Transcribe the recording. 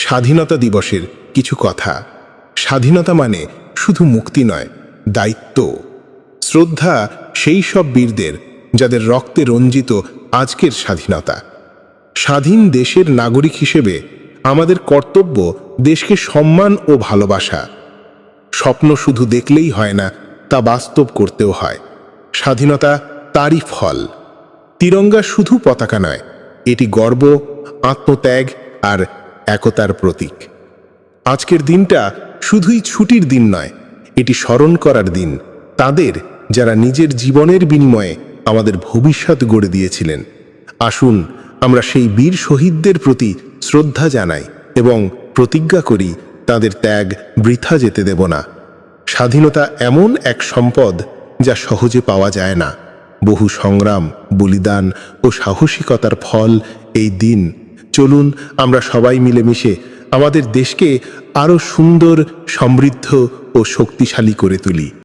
স্বাধীনতা দিবসের কিছু কথা। স্বাধীনতা মানে শুধু মুক্তি নয়, দায়িত্ব। শ্রদ্ধা সেই সব বীরদের যাদের রক্তে রঞ্জিত আজকের স্বাধীনতা। স্বাধীন দেশের নাগরিক হিসেবে আমাদের কর্তব্য দেশকে সম্মান ও ভালোবাসা। স্বপ্ন শুধু দেখলেই হয় না, তা বাস্তব করতেও হয়। স্বাধীনতা তারই ফল। তিরঙ্গা শুধু পতাকা নয়, এটি গর্ব, আত্মত্যাগ আর একতার প্রতীক। আজকের দিনটা শুধুই ছুটির দিন নয়, এটি স্মরণ করার দিন তাদের যারা নিজের জীবনের বিনিময়ে আমাদের ভবিষ্যৎ গড়ে দিয়েছিলেন। আসুন আমরা সেই বীর শহীদদের প্রতি শ্রদ্ধা জানাই এবং প্রতিজ্ঞা করি তাদের ত্যাগ বৃথা যেতে দেব না। স্বাধীনতা এমন এক সম্পদ যা সহজে পাওয়া যায় না। বহু সংগ্রাম, বলিদান ও সাহসিকতার ফল এই দিন। চলুন আমরা সবাই মিলেমিশে আমাদের দেশকে আরও সুন্দর, সমৃদ্ধ ও শক্তিশালী করে তুলি।